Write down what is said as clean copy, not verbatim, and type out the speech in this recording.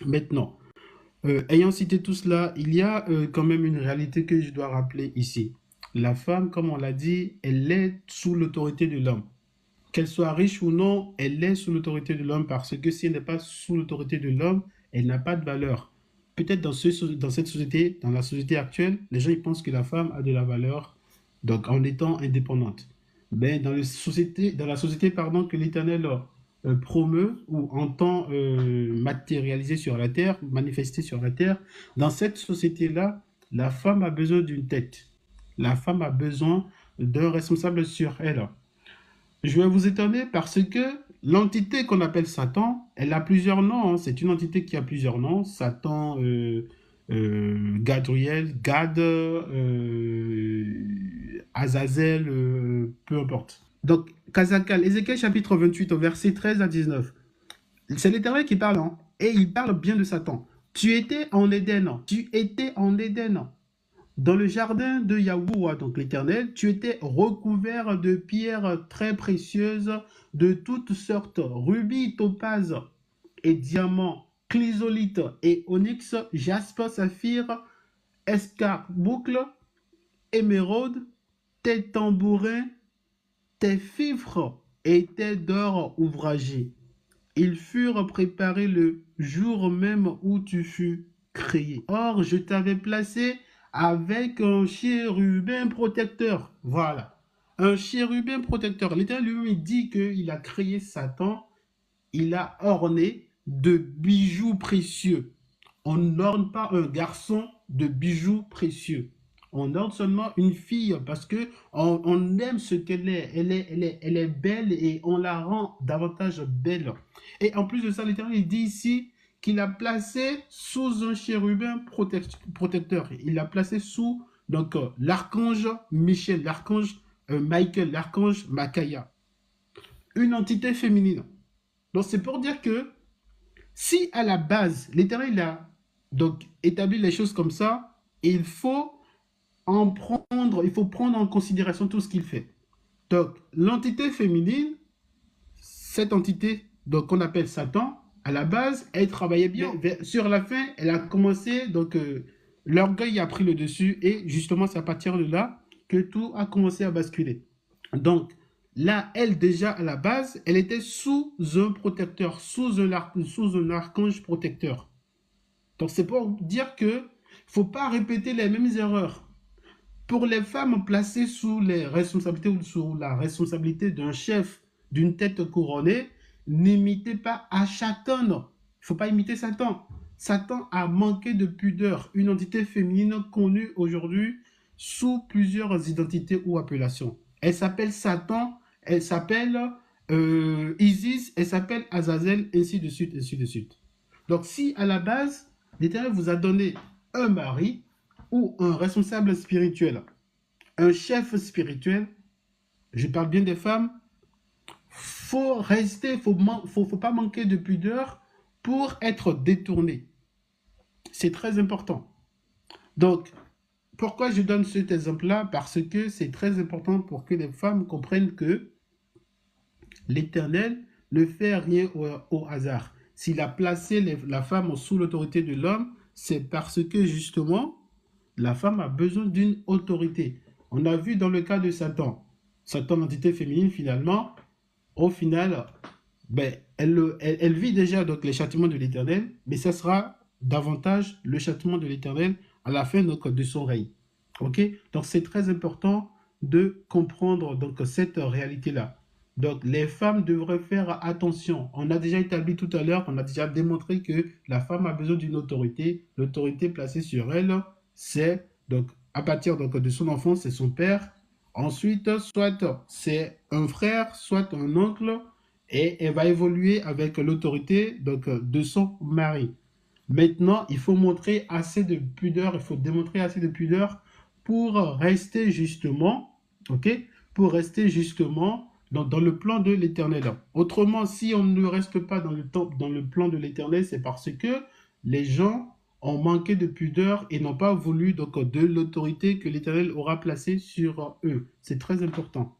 Maintenant, ayant cité tout cela, il y a quand même une réalité que je dois rappeler ici. La femme, comme on l'a dit, elle est sous l'autorité de l'homme. Qu'elle soit riche ou non, elle est sous l'autorité de l'homme parce que si elle n'est pas sous l'autorité de l'homme, elle n'a pas de valeur. Peut-être dans cette société, dans la société actuelle, les gens ils pensent que la femme a de la valeur donc en étant indépendante. Mais dans la société pardon, que l'Éternel promeut ou entend matérialiser sur la terre, manifester sur la terre, dans cette société-là, la femme a besoin d'une tête. La femme a besoin d'un responsable sur elle. Je vais vous étonner parce que l'entité qu'on appelle Satan, elle a plusieurs noms, hein. C'est une entité qui a plusieurs noms. Satan, Gadriel, Gad, Azazel, peu importe. Donc, Kazakal, Ézéchiel chapitre 28 au verset 13 à 19. C'est l'Éternel qui parle, hein, et il parle bien de Satan. Tu étais en Éden, tu étais en Éden. Dans le jardin de Yahuwah, donc l'Éternel, tu étais recouvert de pierres très précieuses, de toutes sortes, rubis, topaz et diamants, chrysolite et onyx, jaspe, saphir, escarboucle, émeraude, tes tambourins, tes fifres étaient d'or ouvragé. Ils furent préparés le jour même où tu fus créé. Or, je t'avais placé avec un chérubin protecteur. Voilà. Un chérubin protecteur. L'Éternel lui dit qu'il a créé Satan, il a orné de bijoux précieux. On n'orne pas un garçon de bijoux précieux. On orne seulement une fille parce que on aime ce qu'elle est. Elle est belle et on la rend davantage belle. Et en plus de ça, l'Éternel dit ici qu'il a placé sous un chérubin protecteur. Il l'a placé sous donc l'archange Michel, l'archange Michael, l'archange Makaya. Une entité féminine. Donc c'est pour dire que si à la base, l'Éternel a donc établi les choses comme ça, il faut prendre en considération tout ce qu'il fait. Donc l'entité féminine, cette entité donc qu'on appelle Satan, à la base, elle travaillait bien. Sur la fin, elle a commencé donc l'orgueil a pris le dessus et justement c'est à partir de là que tout a commencé à basculer. Donc là, elle déjà à la base, elle était sous un protecteur, sous un archange protecteur. Donc c'est pour dire que faut pas répéter les mêmes erreurs. Pour les femmes placées sous les responsabilités ou sous la responsabilité d'un chef, d'une tête couronnée, n'imitez pas Achatan. Il ne faut pas imiter Satan. Satan a manqué de pudeur, une entité féminine connue aujourd'hui sous plusieurs identités ou appellations. Elle s'appelle Satan, elle s'appelle Isis, elle s'appelle Azazel, ainsi de suite, ainsi de suite. Donc si à la base, l'Éternel vous a donné un mari ou un responsable spirituel, un chef spirituel, je parle bien des femmes, faut rester, faut pas manquer de pudeur pour être détourné. C'est très important. Donc, pourquoi je donne cet exemple-là? Parce que c'est très important pour que les femmes comprennent que l'Éternel ne fait rien au hasard. S'il a placé la femme sous l'autorité de l'homme, c'est parce que justement, la femme a besoin d'une autorité. On a vu dans le cas de Satan, Satan, l'entité féminine, finalement, au final, ben, elle vit déjà donc, les châtiments de l'Éternel, mais ça sera davantage le châtiment de l'Éternel à la fin donc, de son règne. Ok? Donc c'est très important de comprendre donc, cette réalité-là. Donc les femmes devraient faire attention. On a déjà établi tout à l'heure, on a déjà démontré que la femme a besoin d'une autorité. L'autorité placée sur elle, c'est donc à partir donc, de son enfance, c'est son père. Ensuite, soit c'est un frère, soit un oncle, et elle va évoluer avec l'autorité donc de son mari. Maintenant, il faut montrer assez de pudeur, il faut démontrer assez de pudeur pour rester justement, ok, pour rester justement dans le plan de l'Éternel. Autrement, si on ne reste pas dans le plan de l'Éternel, c'est parce que les gens ont manqué de pudeur et n'ont pas voulu donc de l'autorité que l'Éternel aura placée sur eux. C'est très important.